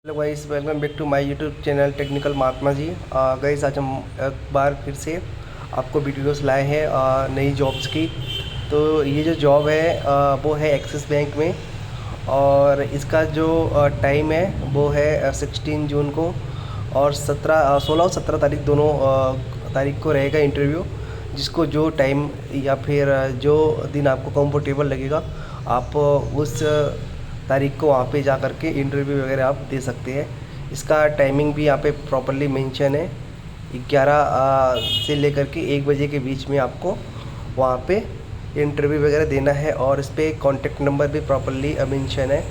Hello guys, welcome back to my YouTube channel technical Mahatma ji. Guys, आज हम एक बार फिर से आपको वीडियोस लाए हैं नई जॉब्स की। तो ये जो जॉब है वो है एक्सिस बैंक में, और इसका जो टाइम है वो है 16 जून को, और 16 और 17 तारीख दोनों तारीख को रहेगा इंटरव्यू। जिसको जो टाइम या फिर जो दिन आपको कंफर्टेबल लगेगा, आप उस तारीख को वहाँ पे जा कर के इंटरव्यू वगैरह आप दे सकते हैं। इसका टाइमिंग भी यहाँ पे प्रॉपरली मेंशन है। 11 से लेकर के 1 बजे के बीच में आपको वहाँ पे इंटरव्यू वगैरह देना है। और इस पर कॉन्टैक्ट नंबर भी प्रॉपरली मेंशन है।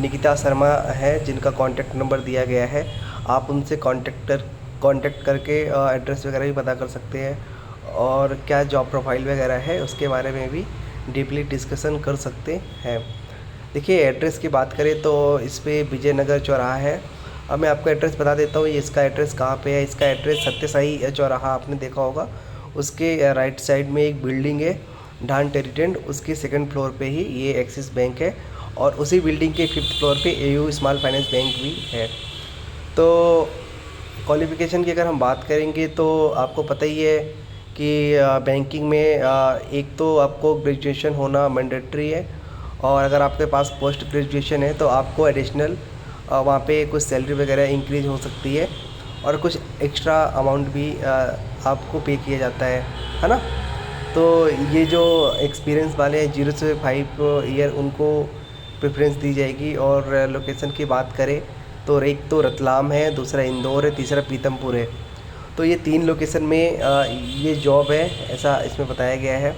निकिता शर्मा है जिनका कॉन्टैक्ट नंबर दिया गया है। आप उनसे कॉन्टैक्ट करके एड्रेस वगैरह भी पता कर सकते हैं, और क्या जॉब प्रोफाइल वगैरह है उसके बारे में भी डीपली डिस्कशन कर सकते हैं। देखिए, एड्रेस की बात करें तो इस पे विजयनगर चौराहा है। अब मैं आपको एड्रेस बता देता हूँ, ये इसका एड्रेस कहाँ पे है। इसका एड्रेस सत्यसाई चौराहा आपने देखा होगा, उसके राइट साइड में एक बिल्डिंग है ढान टेरिटेंट, उसके सेकंड फ्लोर पे ही ये एक्सिस बैंक है, और उसी बिल्डिंग के 5th फ्लोर पे एयू स्मॉल फाइनेंस बैंक भी है। तो क्वालिफ़िकेशन की अगर हम बात करेंगे तो आपको पता ही है कि बैंकिंग में एक तो आपको ग्रेजुएशन होना मैंडेटरी है, और अगर आपके पास पोस्ट ग्रेजुएशन है तो आपको एडिशनल वहाँ पे कुछ सैलरी वगैरह इंक्रीज हो सकती है, और कुछ एक्स्ट्रा अमाउंट भी आपको पे किया जाता है ना। तो ये जो एक्सपीरियंस वाले हैं 0 से 5 ईयर, उनको प्रेफरेंस दी जाएगी। और लोकेशन की बात करें तो एक तो रतलाम है, दूसरा इंदौर है, तीसरा पीतमपुर है। तो ये 3 लोकेशन में ये जॉब है, ऐसा इसमें बताया गया है।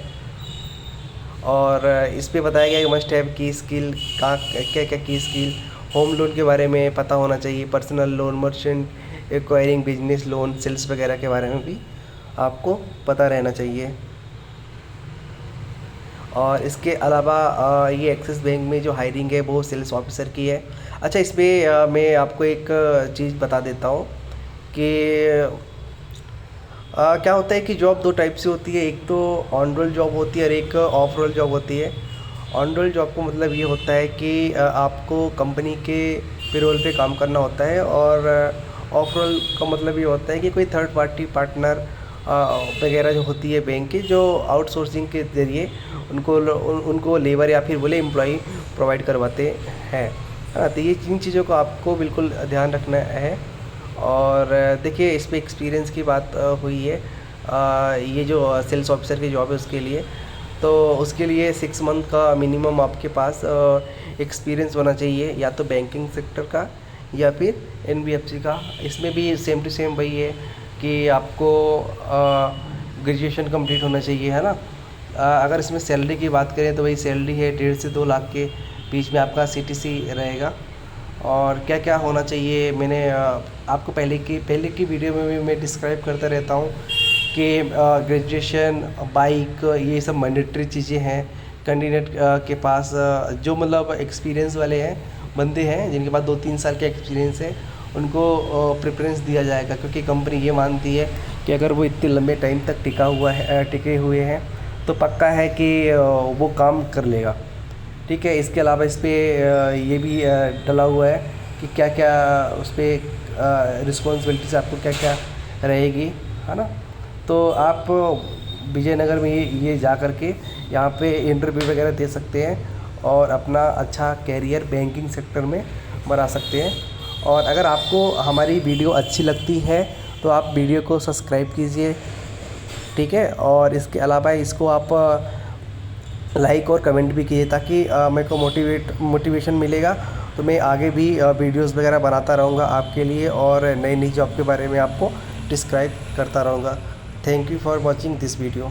और इस पे बताया गया है कि मस्ट हैव की स्किल, कहाँ क्या क्या की स्किल। होम लोन के बारे में पता होना चाहिए, personal loan, merchant acquiring, business loan, sales वगैरह के बारे में भी आपको पता रहना चाहिए। और इसके अलावा ये एक्सिस बैंक में जो हायरिंग है वो सेल्स ऑफिसर की है। अच्छा, इस पर मैं आपको एक चीज़ बता देता हूँ कि क्या होता है कि जॉब 2 टाइप से होती है। एक तो ऑन रोल जॉब होती है और एक ऑफ रोल जॉब होती है। ऑन रोल जॉब का मतलब ये होता है कि आपको कंपनी के पेरोल पे काम करना होता है, और ऑफ रोल का मतलब ये होता है कि कोई थर्ड पार्टी पार्टनर वगैरह जो होती है बैंक की, जो आउटसोर्सिंग के ज़रिए उनको लेबर या फिर बोले एम्प्लॉई प्रोवाइड करवाते हैं। हाँ, तो ये 3 चीज़ों को आपको बिल्कुल ध्यान रखना है। और देखिए, इस पे एक्सपीरियंस की बात हुई है। ये जो सेल्स ऑफिसर की जॉब है उसके लिए, तो उसके लिए 6 मंथ का मिनिमम आपके पास एक्सपीरियंस होना चाहिए, या तो बैंकिंग सेक्टर का या फिर एनबीएफसी का। इसमें भी सेम टू सेम वही है कि आपको ग्रेजुएशन कंप्लीट होना चाहिए, है ना। अगर इसमें सैलरी की बात करें तो वही सैलरी है 1.5 से 2 लाख के बीच में आपका सीटीसी रहेगा। और क्या क्या होना चाहिए, मैंने आपको पहले की वीडियो में भी मैं डिस्क्राइब करता रहता हूँ कि ग्रेजुएशन, बाइक, ये सब मैंडेटरी चीज़ें हैं। कैंडिडेट के पास जो मतलब एक्सपीरियंस वाले हैं, बंदे हैं जिनके पास 2-3 साल का एक्सपीरियंस है, उनको प्रेफरेंस दिया जाएगा, क्योंकि कंपनी ये मानती है कि अगर वो इतने लंबे टाइम तक टिके हुए हैं तो पक्का है कि वो काम कर लेगा। ठीक है। इसके अलावा इस पर ये भी डला हुआ है कि क्या क्या उस पर रिस्पॉन्सिबिलिटीज आपको क्या क्या रहेगी, है ना। तो आप विजयनगर में ये जा कर के यहाँ पे इंटरव्यू वगैरह दे सकते हैं, और अपना अच्छा कैरियर बैंकिंग सेक्टर में बना सकते हैं। और अगर आपको हमारी वीडियो अच्छी लगती है तो आप वीडियो को सब्सक्राइब कीजिए, ठीक है। और इसके अलावा इसको आप लाइक और कमेंट भी कीजिए, ताकि मेरे को मोटिवेशन मिलेगा, तो मैं आगे भी वीडियोस वगैरह बनाता रहूँगा आपके लिए, और नई नई जॉब के बारे में आपको डिस्क्राइब करता रहूँगा। Thank you for watching this video.